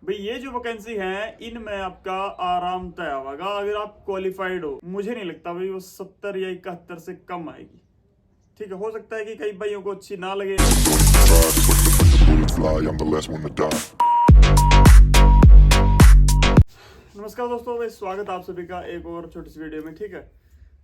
भाई ये जो वैकेंसी है इनमें आपका आराम तय होगा अगर आप क्वालिफाइड हो। मुझे नहीं लगता भाई वो 70 या 71 से कम आएगी। ठीक है, हो सकता है कि कई भाइयों को अच्छी ना लगे। नमस्कार दोस्तों, भाई स्वागत आप सभी का एक और छोटी सी वीडियो में। ठीक है,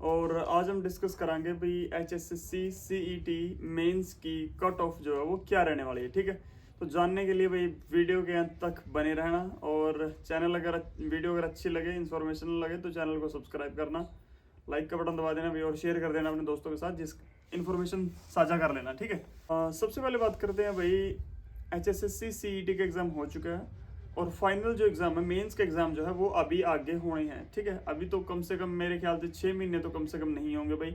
और आज हम डिस्कस करांगे भाई HSSC CET मेंस की कट ऑफ जो है वो क्या रहने वाली है। ठीक है, तो जानने के लिए भाई वीडियो के अंत तक बने रहना, और चैनल अगर वीडियो अगर अच्छी लगे, इंफॉर्मेशन लगे तो चैनल को सब्सक्राइब करना, लाइक का बटन दबा देना भाई, और शेयर कर देना अपने दोस्तों के साथ, जिस इन्फॉर्मेशन साझा कर लेना। ठीक है, सबसे पहले बात करते हैं भाई HSSC CET का एग्ज़ाम हो चुका है, और फाइनल जो एग्ज़ाम है मेंस का एग्ज़ाम जो है वो अभी आगे होने हैं। ठीक है, अभी तो कम से कम मेरे ख्याल से 6 महीने तो कम से कम नहीं होंगे भाई।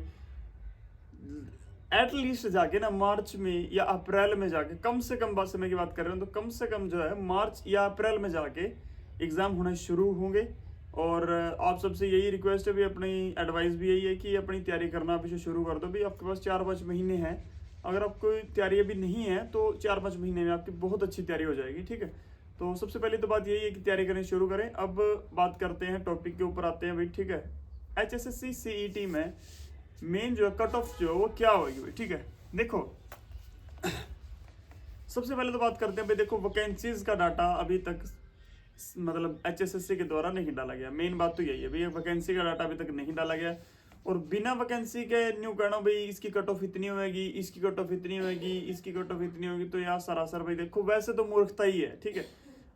एटलीस्ट जाके ना मार्च में या अप्रैल में जाके, कम से कम बात समय की बात कर रहे हैं तो कम से कम जो है मार्च या अप्रैल में जाके एग्ज़ाम होना शुरू होंगे। और आप सबसे यही रिक्वेस्ट है भी, अपनी एडवाइस भी यही है कि अपनी तैयारी करना अभी से शुरू कर दो भाई। आपके पास 4-5 महीने हैं, अगर आपको तैयारी अभी नहीं है तो 4-5 महीने में आपकी बहुत अच्छी तैयारी हो जाएगी। ठीक है, तो सबसे पहले तो बात यही है कि तैयारी करनी शुरू करें। अब बात करते हैं, टॉपिक के ऊपर आते हैं भाई। ठीक है, HSSC CET में मेन जो है कट ऑफ जो है वो क्या होगी भाई। ठीक है, देखो सबसे पहले तो बात करते हैं भाई। देखो वैकेंसीज का डाटा अभी तक मतलब HSSC के द्वारा नहीं डाला गया। मेन बात तो यही है भाई, वैकेंसी का डाटा अभी तक नहीं डाला गया, और बिना वैकेंसी के न्यू कहना भाई इसकी कट ऑफ इतनी होगी, इसकी कट ऑफ इतनी होगी, इसकी कट ऑफ इतनी होगी, तो यार सरासर भाई देखो वैसे तो मूर्खता ही है। ठीक है,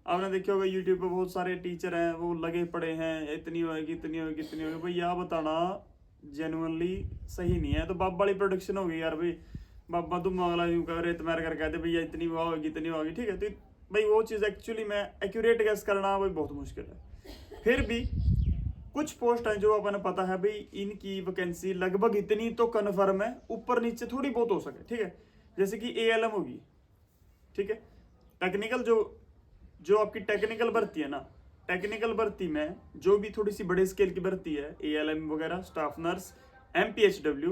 आपने देखा होगा यूट्यूब पे बहुत सारे टीचर हैं वो लगे पड़े हैं, इतनी होगी इतनी होगी इतनी होगी। भाई यह बताना जेनुअनली सही नहीं है। तो बाप वाली प्रोडक्शन होगी यार भाई, बाबा तुम अगला यूं कर रेत मार कर कहते भैया इतनी होगी इतनी होगी। ठीक है, तो भाई वो चीज़ एक्चुअली में एक्यूरेट गैस करना भाई बहुत मुश्किल है। फिर भी कुछ पोस्ट हैं जो अपन पता है भाई इनकी वैकेंसी लगभग इतनी तो कन्फर्म है, ऊपर नीचे थोड़ी बहुत हो सके। ठीक है, जैसे कि ALM होगी। ठीक है, टेक्निकल जो आपकी टेक्निकल भर्ती है ना, टेक्निकल भर्ती में जो भी थोड़ी सी बड़े स्केल की भर्ती है, ALM वगैरह, स्टाफ नर्स, MPHW,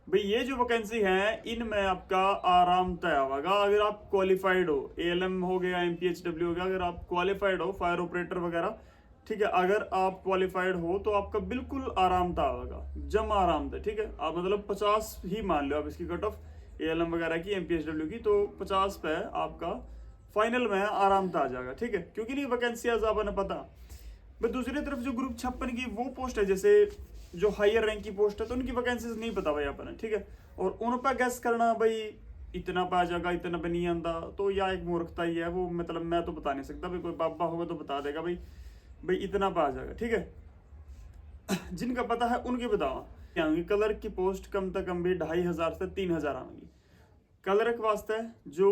भाई ये जो वैकेंसी है इनमें आपका आराम तय होगा अगर आप क्वालिफाइड हो। ALM हो गया, MPHW हो गया, अगर आप क्वालिफाइड हो, फायर ऑपरेटर वगैरह। ठीक है, अगर आप क्वालिफाइड हो तो आपका बिल्कुल आराम तय होगा, जम आराम तय। ठीक है, आप मतलब 50 ही मान लो आप इसकी कट ऑफ ALM वगैरह की, MPHW की, तो 50 पे आपका फाइनल में आराम से आ जाएगा। ठीक है, क्योंकि नहीं वैकेंसी आपको ने पता। बट दूसरी तरफ जो ग्रुप 56 की वो पोस्ट है, जैसे जो हायर रैंक की पोस्ट है, तो उनकी वैकेंसीज नहीं पता भाई अपन। ठीक है, और उन पर गैस करना भाई इतना पे आ जाएगा इतना पे नहीं आता, तो या एक मूर्खता ही है वो। मतलब मैं तो बता नहीं सकता भाई, कोई बाबा होगा तो बता देगा भाई भाई इतना पे आ जाएगा। ठीक है जिनका पता है उनकी बताओ क्या होंगी। कलर की पोस्ट कम से कम भी 2500 से 3000 आएंगी। कलर के वास्ते जो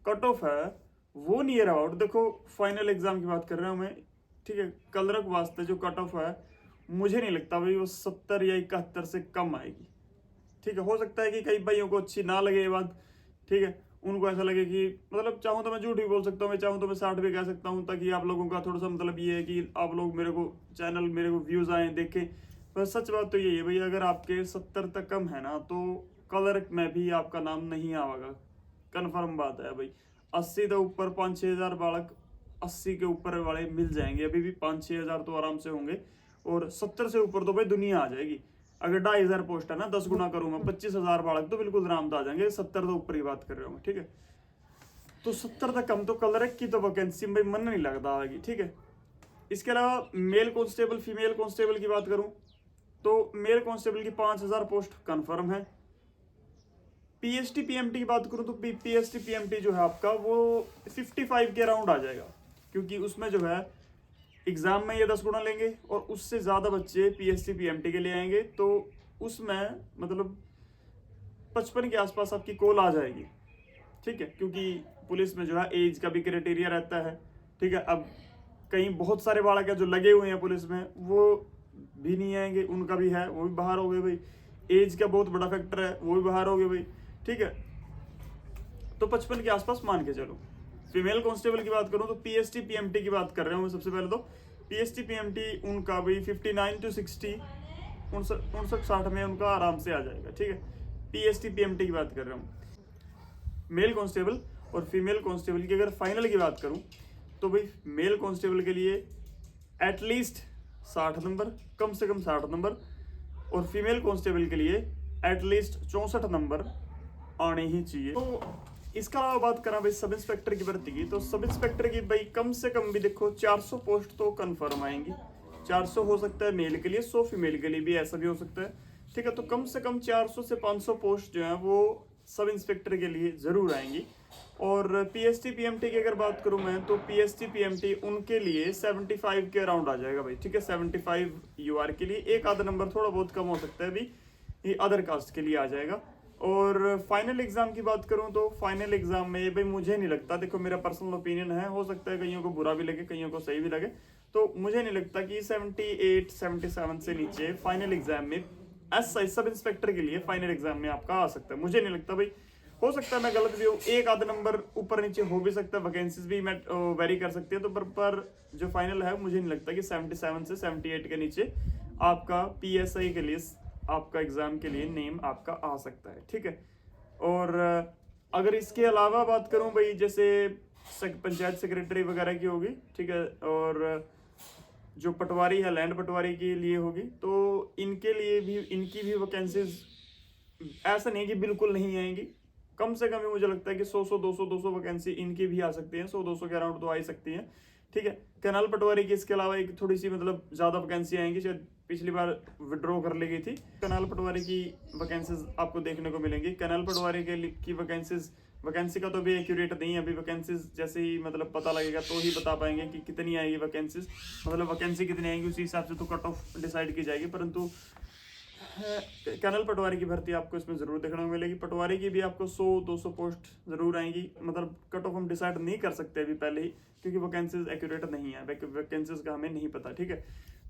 कट ऑफ है वो नियर अबाउट, देखो फाइनल एग्जाम की बात कर रहा हूँ मैं। ठीक है, कलर के वास्ते जो कट ऑफ है मुझे नहीं लगता भाई वो 70 या 71 से कम आएगी। ठीक है, हो सकता है कि कई भाइयों को अच्छी ना लगे ये बात। ठीक है, उनको ऐसा लगे कि मतलब चाहूँ तो मैं झूठ भी बोल सकता हूँ, मैं चाहूँ तो मैं 60 भी कह सकता हूँ, ताकि आप लोगों का थोड़ा सा मतलब ये है कि आप लोग मेरे को चैनल मेरे को व्यूज़ आए देखें। पर सच बात तो यही है भाई, अगर आपके 70 तक कम है ना तो कलर में भी आपका नाम नहीं आएगा, कन्फर्म बात है भाई। 80 के ऊपर 5-6 हज़ार बालक, 80 के ऊपर वाले मिल जाएंगे, अभी भी 5-6 हज़ार तो आराम से होंगे, और 70 से ऊपर तो भाई दुनिया आ जाएगी। अगर 2500 पोस्ट है ना, 10 गुना करूंगा 25,000 बालक तो बिल्कुल आराम से आ जाएंगे। 70 तो ऊपर ही बात कर रहा हूँ। ठीक है, तो 70 तक कम तो कलर की तो वैकेंसी में मन नहीं लगता आएगी। ठीक है, इसके अलावा मेल कांस्टेबल फीमेल कांस्टेबल की बात करूं तो मेल कांस्टेबल की 5000 पोस्ट कन्फर्म है। PST PMT की बात करूं तो PST PMT जो है आपका वो 55 के अराउंड आ जाएगा, क्योंकि उसमें जो है एग्जाम में ये 10 गुना लेंगे और उससे ज़्यादा बच्चे PST PMT के लिए आएंगे, तो उसमें मतलब 55 के आसपास आपकी कॉल आ जाएगी। ठीक है, क्योंकि पुलिस में जो है एज का भी क्राइटेरिया रहता है। ठीक है, अब कहीं बहुत सारे बालक है जो लगे हुए हैं पुलिस में, वो भी नहीं आएंगे, उनका भी है, वो भी बाहर हो गए भाई। एज का बहुत बड़ा फैक्टर है, वो भी बाहर हो गए भाई। ठीक है, तो 55 के आसपास मान के चलो। फीमेल कांस्टेबल की बात करूं तो PST PMT की बात कर रहा हूं मैं सबसे पहले तो। PST PMT उनका भाई 59 to 60, 59-60 में उनका आराम से आ जाएगा। ठीक है, PST PMT की बात कर रहा हूँ। मेल कांस्टेबल और फीमेल कांस्टेबल की अगर फाइनल की बात करूं तो भाई मेल कांस्टेबल के लिए एटलीस्ट 60 नंबर, कम से कम 60 नंबर, और फीमेल कांस्टेबल के लिए एटलीस्ट 64 नंबर आने ही चाहिए। तो इसका अलावा बात करा भाई सब इंस्पेक्टर की भर्ती की, तो सब इंस्पेक्टर की भाई कम से कम भी देखो 400 पोस्ट तो कंफर्म आएंगी। 400 हो सकता है मेल के लिए, 100 फीमेल के लिए भी, ऐसा भी हो सकता है, ठीक है। तो कम से कम 400 से 500 पोस्ट जो है वो सब इंस्पेक्टर के लिए जरूर आएंगी। और पीएसटी पीएमटी की अगर बात करूं मैं, तो पीएसटी पीएमटी उनके लिए 75 के अराउंड आ जाएगा भाई, ठीक है। 75 यूआर के लिए, एक आधा नंबर थोड़ा बहुत कम हो सकता है अभी, ये अदर कास्ट के लिए आ जाएगा। और फाइनल एग्जाम की बात करूं तो फाइनल एग्जाम में भाई मुझे नहीं लगता, देखो मेरा पर्सनल ओपिनियन है, हो सकता है कईयों को बुरा भी लगे, कईयों को सही भी लगे, तो मुझे नहीं लगता कि 78 77 से नीचे फाइनल एग्जाम में सब इंस्पेक्टर के लिए फाइनल एग्जाम में आपका आ सकता है। मुझे नहीं लगता भाई, हो सकता है मैं गलत भी हूँ, एक आधा नंबर ऊपर नीचे हो भी सकता है, वैकेंसीज भी मैं वेरी कर सकती है। तो पर जो फाइनल है मुझे नहीं लगता कि 77 से 78 के नीचे आपका पीएसआई के लिए, आपका एग्जाम के लिए नेम आपका आ सकता है, ठीक है। और अगर इसके अलावा बात करूं भाई, जैसे पंचायत सेक्रेटरी वगैरह की होगी, ठीक है, और जो पटवारी है लैंड पटवारी के लिए होगी, तो इनके लिए भी, इनकी भी वैकेंसीज ऐसा नहीं कि बिल्कुल नहीं आएंगी, कम से कम मुझे लगता है कि 100 200 वैकेंसी इनकी भी आ सकती है, 100 200 के अराउंड तो आ ही सकती है, ठीक है। कैनाल पटवारी की इसके अलावा एक थोड़ी सी मतलब ज्यादा वैकेंसी आएंगी, शायद पिछली बार विड्रॉ कर ली गई थी। कैनाल पटवारी की वैकेंसीज आपको देखने को मिलेंगी। कैनाल पटवारी की वैकेंसीज, वैकेंसी का तो भी एक्यूरेट नहीं है अभी, वैकेंसीज जैसे ही मतलब पता लगेगा तो ही बता पाएंगे कि कितनी आएगी वैकेंसीज, मतलब वैकेंसी कितनी आएंगी उसी हिसाब से तो कट ऑफ डिसाइड की जाएगी। परंतु कैनल पटवारी की भर्ती आपको इसमें जरूर देखने को मिलेगी। पटवारी की भी आपको 100 200 पोस्ट जरूर आएंगी, मतलब कट ऑफ हम डिसाइड नहीं कर सकते अभी पहले ही, क्योंकि वैकेंसीज एक्यूरेट नहीं है, वैकेंसीज का हमें नहीं पता, ठीक है।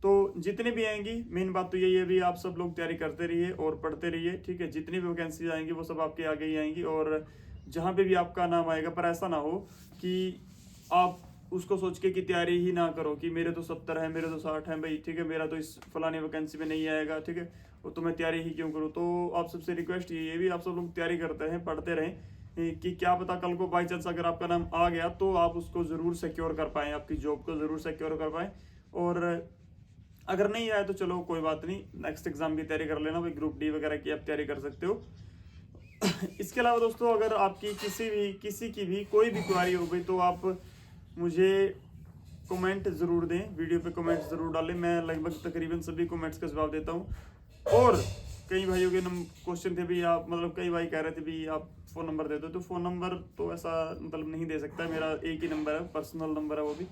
तो जितनी भी आएंगी, मेन बात तो यही है भी, आप सब लोग तैयारी करते रहिए और पढ़ते रहिए, ठीक है। जितनी भी वैकेंसीज आएंगी वो सब आपके आगे ही आएंगी, और जहाँ पे भी आपका नाम आएगा, पर ऐसा ना हो कि आप उसको सोच के कि तैयारी ही ना करो कि मेरे तो 70 है, मेरे तो 60 है भाई, ठीक है, मेरा तो इस फलानी वैकेंसी में नहीं आएगा, ठीक है, तो मैं तैयारी ही क्यों करूँ। तो आप सबसे रिक्वेस्ट ये भी, आप सब लोग तैयारी करते हैं, पढ़ते रहें, कि क्या पता कल को बाई चांस अगर आपका नाम आ गया तो आप उसको ज़रूर सिक्योर कर पाएँ, आपकी जॉब को ज़रूर सिक्योर कर पाएँ। और अगर नहीं आया तो चलो कोई बात नहीं, नेक्स्ट एग्जाम की तैयारी कर लेना भाई, ग्रुप डी वगैरह की आप तैयारी कर सकते हो। इसके अलावा दोस्तों, अगर आपकी किसी की भी कोई भी क्वेरी हो गई तो आप मुझे कमेंट ज़रूर दें, वीडियो पे कमेंट ज़रूर डालें, मैं लगभग तकरीबन सभी कमेंट्स का जवाब देता हूँ। और कई भाइयों के क्वेश्चन थे भी, आप मतलब कई भाई कह रहे थे भी आप फ़ोन नंबर दे दो, तो फ़ोन नंबर तो ऐसा मतलब नहीं दे सकता, मेरा एक ही नंबर है, पर्सनल नंबर है वो भी,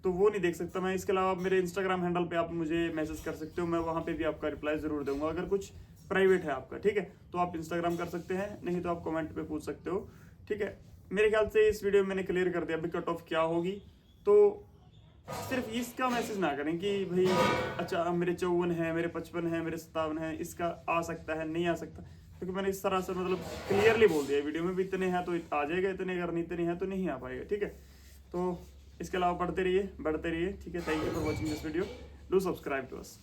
तो वो नहीं देख सकता मैं। इसके अलावा मेरे इंस्टाग्राम हैंडल पे आप मुझे मैसेज कर सकते हो, मैं वहाँ पे भी आपका रिप्लाई ज़रूर दूंगा। अगर कुछ प्राइवेट है आपका, ठीक है, तो आप इंस्टाग्राम कर सकते हैं, नहीं तो आप कमेंट पे पूछ सकते हो, ठीक है। मेरे ख्याल से इस वीडियो में मैंने क्लियर कर दिया अभी कट ऑफ क्या होगी। तो सिर्फ इसका मैसेज ना करें कि भाई अच्छा मेरे 54 है, मेरे 55 है, मेरे 57 है, इसका आ सकता है, नहीं आ सकता, क्योंकि मैंने इस तरह से मतलब क्लियरली बोल दिया वीडियो में भी, इतने हैं तो आ जाएगा, इतने अगर नहीं इतने हैं तो नहीं आ पाएगा, ठीक है। तो इसके अलावा पढ़ते रहिए, बढ़ते रहिए, ठीक है। Thank you for watching this video, do subscribe to us.